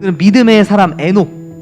믿음의 사람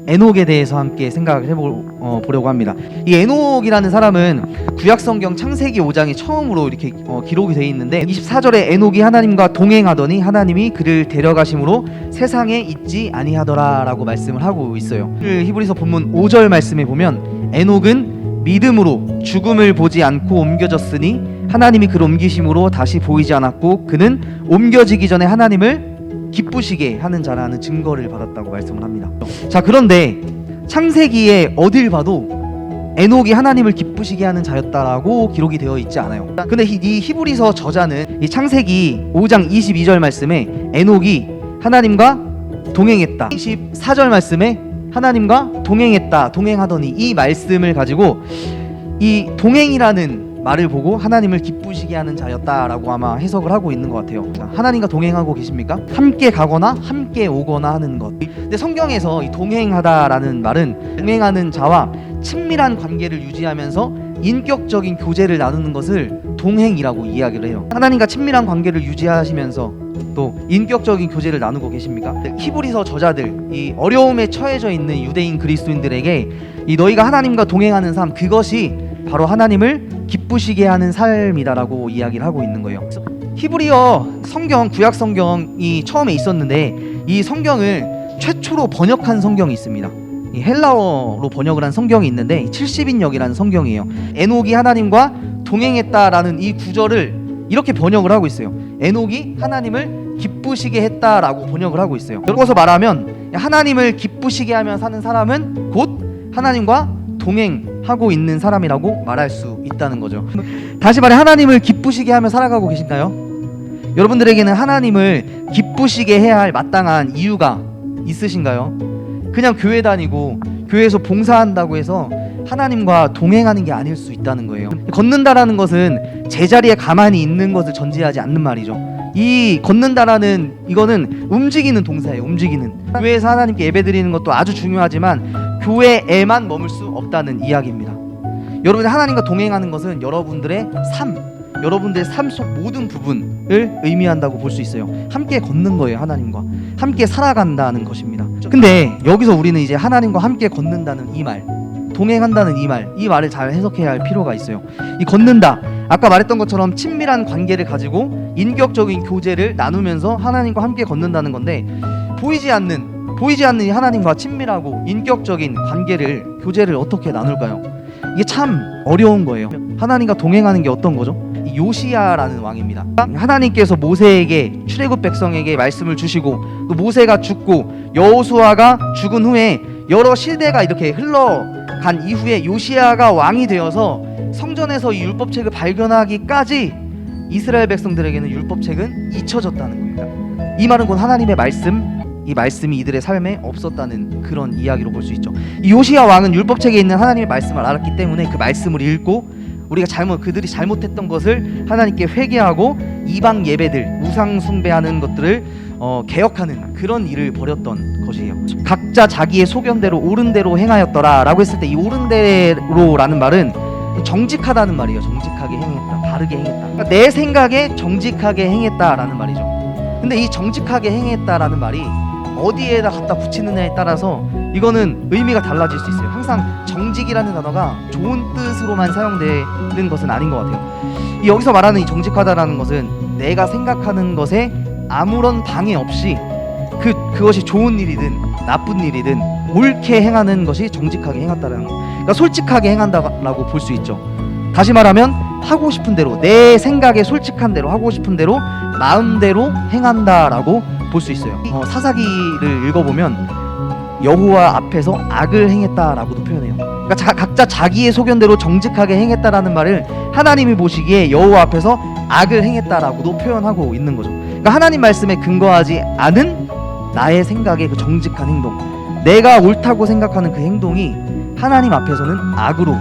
에녹에 대해서 함께 생각을 해보려고 합니다. 이 에녹이라는 사람은 구약성경 창세기 5장이 처음으로 이렇게 기록이 되어 있는데 24절에 에녹이 하나님과 동행하더니 하나님이 그를 데려가심으로 세상에 있지 아니하더라 라고 말씀을 하고 있어요. 히브리서 본문 5절 말씀에 보면 에녹은 믿음으로 죽음을 보지 않고 옮겨졌으니 하나님이 그를 옮기심으로 다시 보이지 않았고 그는 옮겨지기 전에 하나님을 기쁘시게 하는 자라는 증거를 받았다고 말씀을 합니다. 자, 그런데 창세기에 어딜 봐도 에녹이 하나님을 기쁘시게 하는 자였다라고 기록이 되어 있지 않아요. 근데 이 히브리서 저자는 이 창세기 5장 22절 말씀에 에녹이 하나님과 동행했다, 24절 말씀에 하나님과 동행하더니 이 말씀을 가지고 이 동행이라는 말을 보고 하나님을 기쁘시게 하는 자였다라고 아마 해석을 하고 있는 것 같아요. 하나님과 동행하고 계십니까? 함께 가거나 함께 오거나 하는 것. 근데 성경에서 이 동행하다라는 말은 동행하는 자와 친밀한 관계를 유지하면서 인격적인 교제를 나누는 것을 동행이라고 이야기를 해요. 하나님과 친밀한 관계를 유지하시면서 또 인격적인 교제를 나누고 계십니까? 히브리서 저자들, 이 어려움에 처해져 있는 유대인 그리스도인들에게 이 너희가 하나님과 동행하는 삶, 그것이 바로 하나님을 기쁘시게 하는 삶이다라고 이야기를 하고 있는 거예요. 히브리어 성경, 구약 성경이 처음에 있었는데 이 성경을 최초로 번역한 성경이 있습니다. 이 헬라어로 번역을 한 성경이 있는데 70인역이라는 성경이에요. 에녹이 하나님과 동행했다라는 이 구절을 이렇게 번역을 하고 있어요. 에녹이 하나님을 기쁘시게 했다라고 번역을 하고 있어요. 여기서 말하면 하나님을 기쁘시게 하며 사는 사람은 곧 하나님과 동행하고 있는 사람이라고 말할 수 있다는 거죠. 다시 말해, 하나님을 기쁘시게 하며 살아가고 계신가요? 여러분들에게는 하나님을 기쁘시게 해야 할 마땅한 이유가 있으신가요? 그냥 교회 다니고 교회에서 봉사한다고 해서 하나님과 동행하는 게 아닐 수 있다는 거예요. 걷는다라는 것은 제자리에 가만히 있는 것을 전제하지 않는 말이죠. 이 걷는다라는 이거는 움직이는 동사예요. 움직이는. 교회에서 하나님께 예배드리는 것도 아주 중요하지만 교회에만 머물 수 없다는 이야기입니다. 여러분이 하나님과 동행하는 것은 여러분들의 삶 속 모든 부분을 의미한다고 볼 수 있어요. 함께 걷는 거예요. 하나님과 함께 살아간다는 것입니다. 근데 여기서 우리는 이제 하나님과 함께 걷는다는 이 말, 동행한다는 이 말을 잘 해석해야 할 필요가 있어요. 이 걷는다, 아까 말했던 것처럼 친밀한 관계를 가지고 인격적인 교제를 나누면서 하나님과 함께 걷는다는 건데, 보이지 않는 이 하나님과 친밀하고 인격적인 교제를 어떻게 나눌까요? 이게 참 어려운 거예요. 하나님과 동행하는 게 어떤 거죠? 요시야라는 왕입니다. 하나님께서 모세에게, 출애굽 백성에게 말씀을 주시고 또 모세가 죽고 여호수아가 죽은 후에 여러 시대가 이렇게 흘러간 이후에 요시야가 왕이 되어서 성전에서 이 율법책을 발견하기까지 이스라엘 백성들에게는 율법책은 잊혀졌다는 겁니다. 이 말은 곧 하나님의 이 말씀이 이들의 삶에 없었다는 그런 이야기로 볼 수 있죠. 이 요시야 왕은 율법책에 있는 하나님의 말씀을 알았기 때문에 그 말씀을 읽고 그들이 잘못했던 것을 하나님께 회개하고 이방 예배들, 우상 숭배하는 것들을 개혁하는 그런 일을 벌였던 것이에요. 각자 자기의 소견대로 옳은 대로 행하였더라 라고 했을 때 이 옳은 대로라는 말은 정직하다는 말이에요. 정직하게 행했다, 바르게 행했다. 그러니까 내 생각에 정직하게 행했다라는 말이죠. 근데 이 정직하게 행했다라는 말이 어디에다 갖다 붙이느냐에 따라서 이거는 의미가 달라질 수 있어요. 항상 정직이라는 단어가 좋은 뜻으로만 사용되는 것은 아닌 것 같아요. 여기서 말하는 이 정직하다라는 것은 내가 생각하는 것에 아무런 방해 없이 그것이 좋은 일이든 나쁜 일이든 옳게 행하는 것이 정직하게 행했다라는 거. 그러니까 솔직하게 행한다라고 볼 수 있죠. 다시 말하면 하고 싶은 대로, 내 생각에 솔직한 대로, 하고 싶은 대로 마음대로 행한다라고 볼 수 있어요. 사사기를 읽어보면 여호와 앞에서 악을 행했다라고도 표현해요. 그러니까 각자 자기의 소견대로 정직하게 행했다라는 말을 하나님이 보시기에 여호와 앞에서 악을 행했다라고도 표현하고 있는 거죠. 그러니까 하나님 말씀에 근거하지 않은 나의 생각의 그 정직한 행동, 내가 옳다고 생각하는 그 행동이 하나님 앞에서는 악으로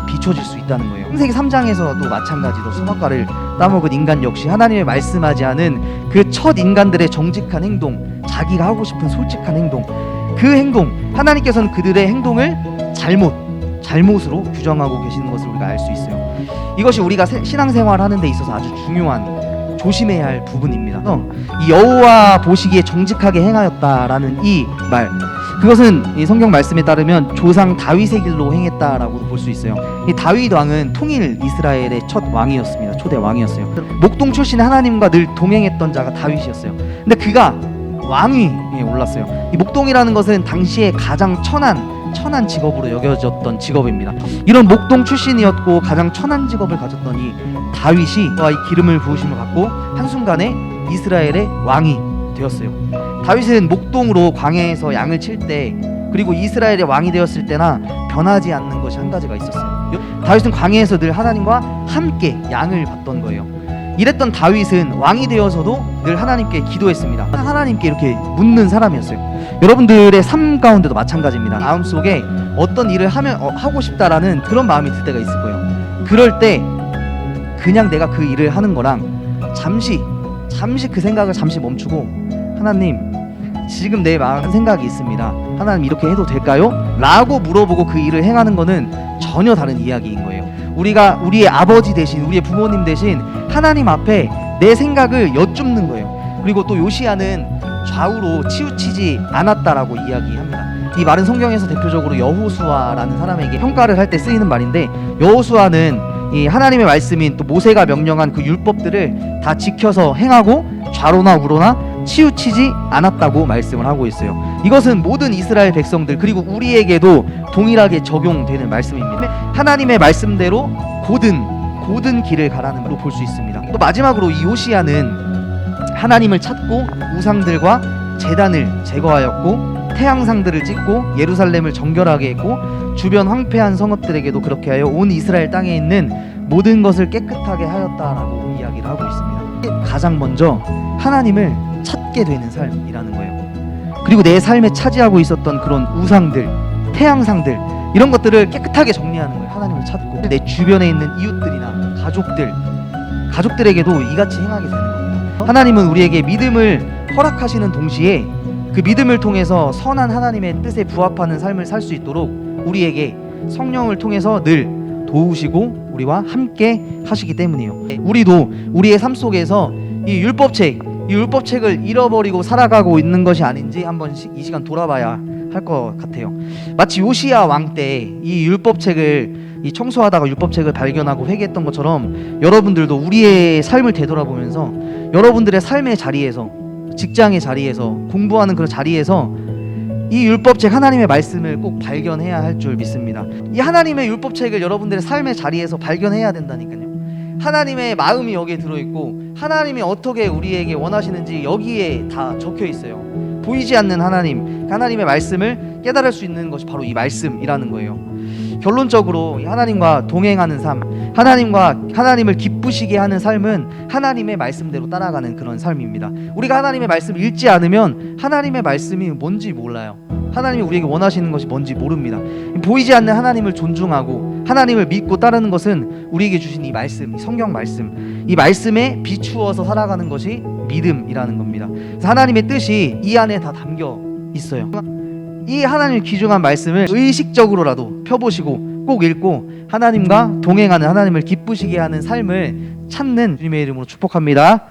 비춰질 수 있다는 거예요. 창세기 3장에서도 마찬가지로 선악과를 따먹은 인간 역시 하나님의 말씀하지 않은 그 첫 인간들의 정직한 행동, 자기가 하고 싶은 솔직한 행동, 그 행동, 하나님께서는 그들의 행동을 잘못으로 규정하고 계시는 것을 우리가 알 수 있어요. 이것이 우리가 신앙생활 하는 데 있어서 아주 중요한 조심해야 할 부분입니다. 이 여호와 보시기에 정직하게 행하였다라는 이 말, 그것은 이 성경 말씀에 따르면 조상 다윗의 길로 행했다라고도 볼 수 있어요. 이 다윗 왕은 통일 이스라엘의 첫 왕이었습니다. 초대 왕이었어요. 목동 출신 하나님과 늘 동행했던 자가 다윗이었어요. 근데 그가 왕위에 올랐어요. 이 목동이라는 것은 당시에 가장 천한 직업으로 여겨졌던 직업입니다. 이런 목동 출신이었고 가장 천한 직업을 가졌던 이 다윗이 이 기름을 부으심을 받고 한순간에 이스라엘의 왕이 되었어요. 다윗은 목동으로 광야에서 양을 칠 때, 그리고 이스라엘의 왕이 되었을 때나 변하지 않는 것이 한 가지가 있었어요. 다윗은 광야에서 늘 하나님과 함께 양을 받던 거예요. 이랬던 다윗은 왕이 되어서도 늘 하나님께 기도했습니다. 하나님께 이렇게 묻는 사람이었어요. 여러분들의 삶 가운데도 마찬가지입니다. 마음속에 어떤 일을 하고 싶다라는 그런 마음이 들 때가 있을 거예요. 그럴 때 그냥 내가 그 일을 하는 거랑 잠시 그 생각을 잠시 멈추고, 하나님, 지금 내 마음 생각이 있습니다. 하나님, 이렇게 해도 될까요? 라고 물어보고 그 일을 행하는 거는 전혀 다른 이야기인 거예요. 우리가 우리의 아버지 대신, 우리의 부모님 대신 하나님 앞에 내 생각을 여쭙는 거예요. 그리고 또 요시야는 좌우로 치우치지 않았다라고 이야기합니다. 이 말은 성경에서 대표적으로 여호수아라는 사람에게 평가를 할 때 쓰이는 말인데, 여호수아는 이 하나님의 말씀인 또 모세가 명령한 그 율법들을 다 지켜서 행하고 좌로나 우로나 치우치지 않았다고 말씀을 하고 있어요. 이것은 모든 이스라엘 백성들, 그리고 우리에게도 동일하게 적용되는 말씀입니다. 하나님의 말씀대로 고든 길을 가라는 걸로 볼 수 있습니다. 또 마지막으로 이 요시야는 하나님을 찾고 우상들과 제단을 제거하였고 태양상들을 찍고 예루살렘을 정결하게 했고 주변 황폐한 성읍들에게도 그렇게 하여 온 이스라엘 땅에 있는 모든 것을 깨끗하게 하였다라고 이야기를 하고 있습니다. 가장 먼저 하나님을 찾게 되는 삶이라는 거예요. 그리고 내 삶에 차지하고 있었던 그런 우상들, 태양상들, 이런 것들을 깨끗하게 정리하는 거예요. 하나님을 찾고 내 주변에 있는 이웃들이나 가족들에게도 이같이 행하게 되는 겁니다. 하나님은 우리에게 믿음을 허락하시는 동시에 그 믿음을 통해서 선한 하나님의 뜻에 부합하는 삶을 살 수 있도록 우리에게 성령을 통해서 늘 도우시고 우리와 함께 하시기 때문이에요. 우리도 우리의 삶 속에서 이 율법책을 잃어버리고 살아가고 있는 것이 아닌지 한번 이 시간 돌아봐야 할 것 같아요. 마치 요시야 왕 때 이 율법책을 청소하다가 율법책을 발견하고 회개했던 것처럼 여러분들도 우리의 삶을 되돌아보면서 여러분들의 삶의 자리에서, 직장의 자리에서, 공부하는 그런 자리에서 이 율법책 하나님의 말씀을 꼭 발견해야 할 줄 믿습니다. 이 하나님의 율법책을 여러분들의 삶의 자리에서 발견해야 된다니까요. 하나님의 마음이 여기에 들어있고 하나님이 어떻게 우리에게 원하시는지 여기에 다 적혀 있어요. 보이지 않는 하나님의 말씀을 깨달을 수 있는 것이 바로 이 말씀이라는 거예요. 결론적으로 하나님과 동행하는 삶, 하나님을 기쁘시게 하는 삶은 하나님의 말씀대로 따라가는 그런 삶입니다. 우리가 하나님의 말씀을 읽지 않으면 하나님의 말씀이 뭔지 몰라요. 하나님이 우리에게 원하시는 것이 뭔지 모릅니다. 보이지 않는 하나님을 존중하고 하나님을 믿고 따르는 것은 우리에게 주신 이 말씀, 이 성경 말씀, 이 말씀에 비추어서 살아가는 것이 믿음이라는 겁니다. 그래서 하나님의 뜻이 이 안에 다 담겨 있어요. 이 하나님의 귀중한 말씀을 의식적으로라도 펴보시고 꼭 읽고 하나님과 동행하는, 하나님을 기쁘시게 하는 삶을 찾는 주님의 이름으로 축복합니다.